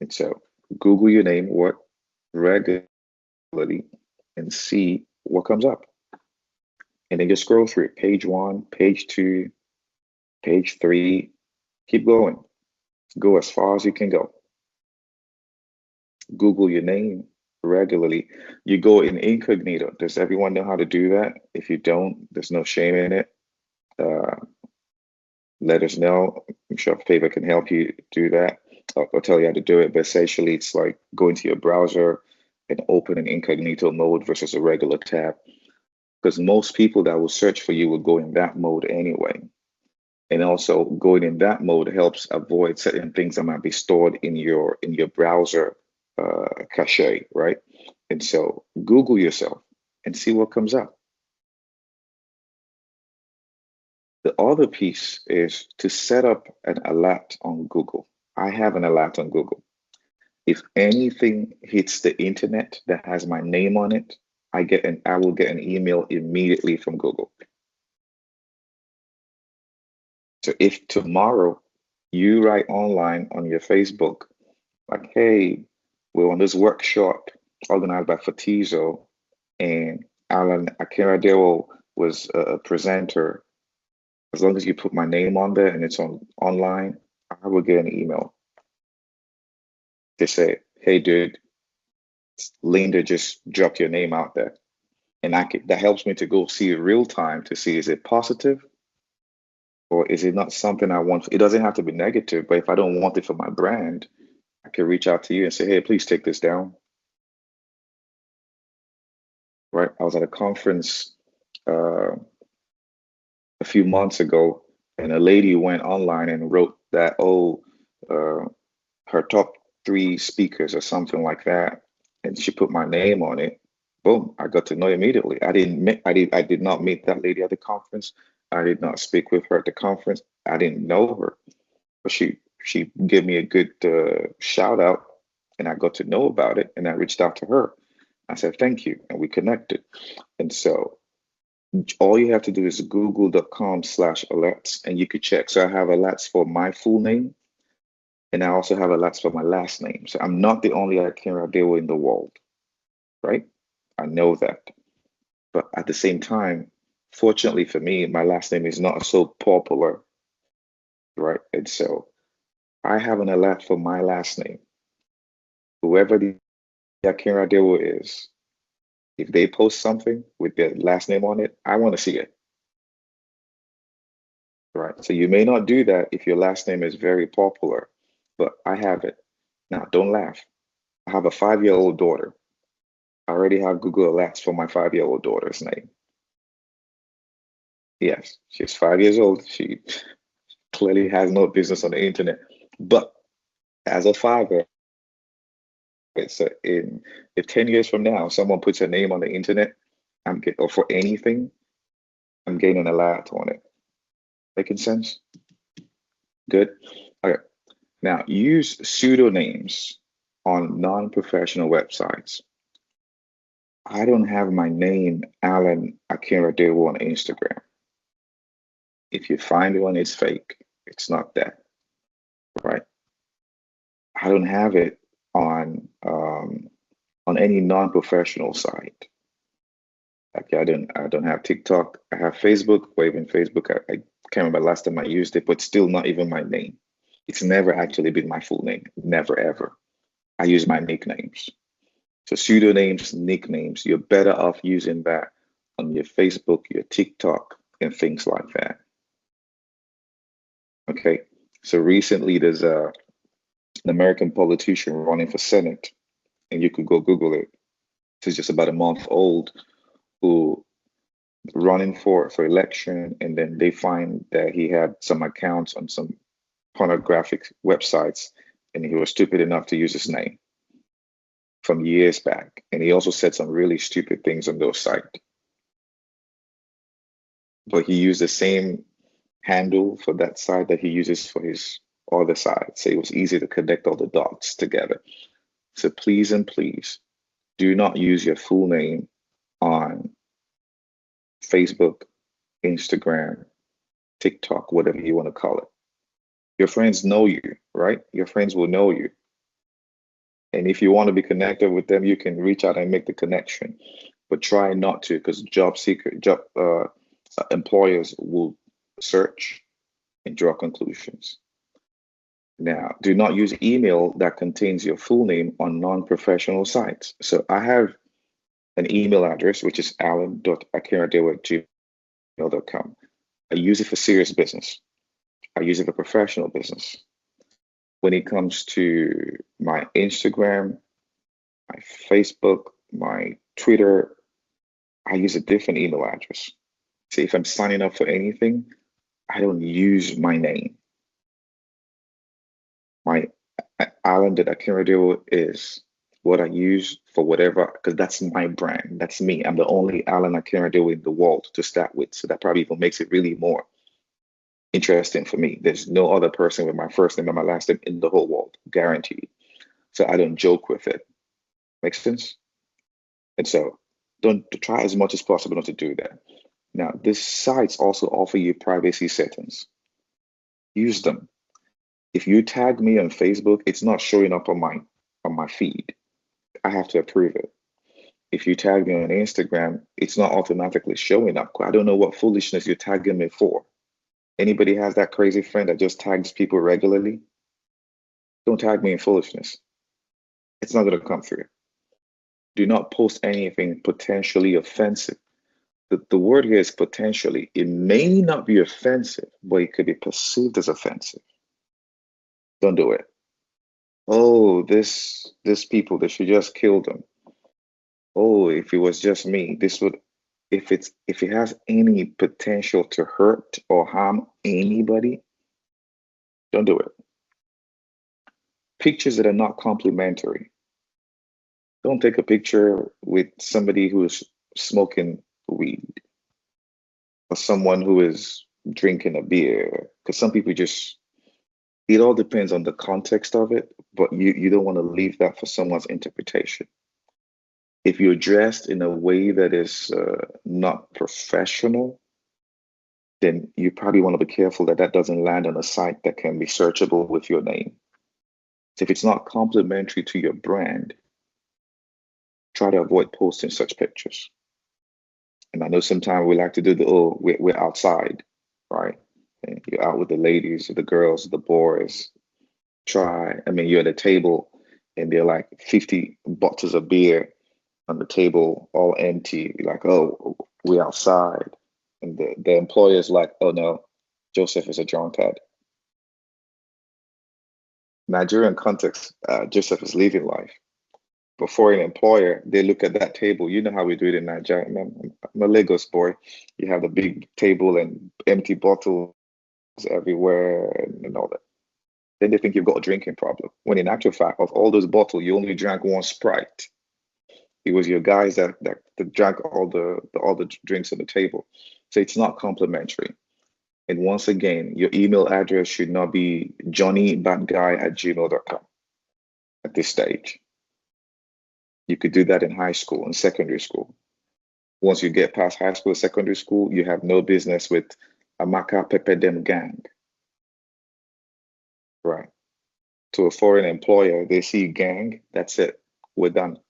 And so Google your name what regularly and see what comes up. And then just scroll through it. Page one, page two, page three. Keep going. Go as far as you can go. Google your name regularly. You go in incognito. Does everyone know how to do that? If you don't, there's no shame in it. Uh, Let us know. I'm sure Favor can help you do that. I'll tell you how to do it. But essentially, it's like go into your browser and open an incognito mode versus a regular tab. Because most people that will search for you will go in that mode anyway. And also going in that mode helps avoid certain things that might be stored in your browser cache, right? And so Google yourself and see what comes up. The other piece is to set up an alert on Google. I have an alert on Google. If anything hits the internet that has my name on it, I will get an email immediately from Google. So if tomorrow you write online on your Facebook, like, hey, we're on this workshop organized by Photizo, and Alan Akiradewo was a presenter. As long as you put my name on there and it's online, I will get an email. They say, hey, dude, Linda just dropped your name out there. And that helps me to go see it real time to see, is it positive or is it not something I want? It doesn't have to be negative, but if I don't want it for my brand, I can reach out to you and say, hey, please take this down. Right? I was at a conference a few months ago, and a lady went online and wrote that, her top three speakers or something like that, and she put my name on it. Boom! I got to know immediately. I did not meet that lady at the conference. I did not speak with her at the conference. I didn't know her, but she gave me a good shout out, and I got to know about it, and I reached out to her. I said thank you, and we connected. And so all you have to do is google.com/alerts, and you could check. So I have alerts for my full name, and I also have alerts for my last name. So I'm not the only Akinra Dewa in the world, right? I know that. But at the same time, fortunately for me, my last name is not so popular, right? And so I have an alert for my last name. Whoever the Akinra Dewa is, if they post something with their last name on it, I want to see it. Right. So you may not do that if your last name is very popular, but I have it. Now, don't laugh. I have a 5-year-old daughter. I already have Google Alerts for my 5-year-old daughter's name. Yes, she's 5 years old. She clearly has no business on the internet. But as a father, it's if 10 years from now someone puts her name on the internet, or for anything, I'm getting an alert on it. Making sense? Good. Okay. Now, use pseudonyms on non-professional websites. I don't have my name, Alan Akiradewo, on Instagram. If you find one, it's fake. It's not that, right? I don't have it on any non-professional site. Like I don't have TikTok. I have Facebook, or even Facebook. I can't remember last time I used it, but still not even my name. It's never actually been my full name. Never ever. I use my nicknames. So pseudonyms, nicknames, you're better off using that on your Facebook, your TikTok, and things like that. Okay. So recently there's an American politician running for Senate, and you could go Google it. It's just about a month old, who running for election, and then they find that he had some accounts on some pornographic websites, and he was stupid enough to use his name from years back. And he also said some really stupid things on those sites. But he used the same handle for that site that he uses for his other side. So it was easy to connect all the dots together. So please and please do not use your full name on Facebook, Instagram, TikTok, whatever you want to call it. Your friends know you, right? Your friends will know you. And if you want to be connected with them, you can reach out and make the connection. But try not to, because job employers will search and draw conclusions. Now, do not use email that contains your full name on non-professional sites. So I have an email address, which is alan.akinadewa@gmail.com. I use it for serious business. I use it for professional business. When it comes to my Instagram, my Facebook, my Twitter, I use a different email address. So if I'm signing up for anything, I don't use my name. My Alan.Akinadewa is what I use for whatever, because that's my brand. That's me. I'm the only Alan Akinadewa in the world to start with. So that probably even makes it really more interesting for me. There's no other person with my first name and my last name in the whole world, guaranteed. So I don't joke with it. Makes sense? And so don't try as much as possible not to do that. Now, these sites also offer you privacy settings. Use them. If you tag me on Facebook, it's not showing up on my feed. I have to approve it. If you tag me on Instagram, it's not automatically showing up. I don't know what foolishness you're tagging me for. Anybody has that crazy friend that just tags people regularly? Don't tag me in foolishness. It's not going to come through. Do not post anything potentially offensive. The word here is potentially. It may not be offensive, but it could be perceived as offensive. Don't do it. Oh, this people, they should just kill them. Oh, if it was just me, this would, if it has any potential to hurt or harm anybody, don't do it. Pictures that are not complimentary. Don't take a picture with somebody who is smoking weed or someone who is drinking a beer, because some people just, it all depends on the context of it, but you don't want to leave that for someone's interpretation. If you're dressed in a way that is not professional, then you probably want to be careful that that doesn't land on a site that can be searchable with your name. So if it's not complimentary to your brand, try to avoid posting such pictures. And I know sometimes we like to do we're outside, right? And you're out with the ladies, the girls, the boys. You're at a table and there are like 50 bottles of beer on the table, all empty. You're like, oh, we're outside. And the employer's like, oh no, Joseph is a drunkard. Nigerian context, Joseph is living life. Before an employer, they look at that table. You know how we do it in Nigeria. I'm a Lagos boy. You have the big table and empty bottles everywhere and all that. Then they think you've got a drinking problem. When in actual fact, of all those bottles, you only drank one Sprite. It was your guys that drank all the drinks on the table. So it's not complimentary. And once again, your email address should not be johnnybadguy@gmail.com at this stage. You could do that in high school and secondary school. Once you get past high school, secondary school, you have no business with Amaka Pepedem gang. Right. To a foreign employer, they see gang, that's it. We're done.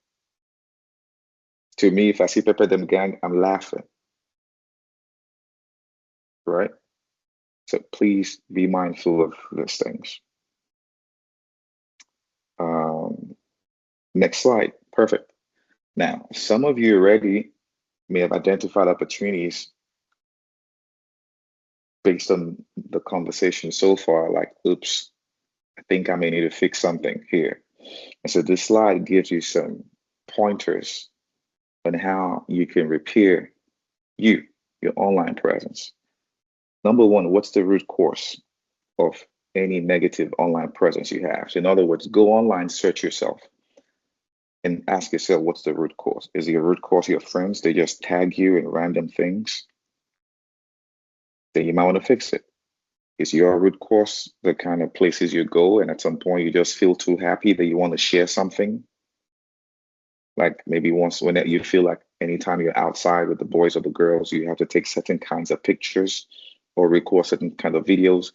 To me, if I see Pepedem gang, I'm laughing. Right? So please be mindful of those things. Next slide. Perfect. Now, some of you already may have identified opportunities based on the conversation so far, like, oops, I think I may need to fix something here. And so this slide gives you some pointers on how you can repair your online presence. Number one, what's the root cause of any negative online presence you have? So in other words, go online, search yourself, and ask yourself, what's the root cause? Is your root cause your friends? They just tag you in random things? Then you might want to fix it. Is your root cause the kind of places you go and at some point you just feel too happy that you want to share something? Like maybe once when you feel like anytime you're outside with the boys or the girls, you have to take certain kinds of pictures or record certain kind of videos.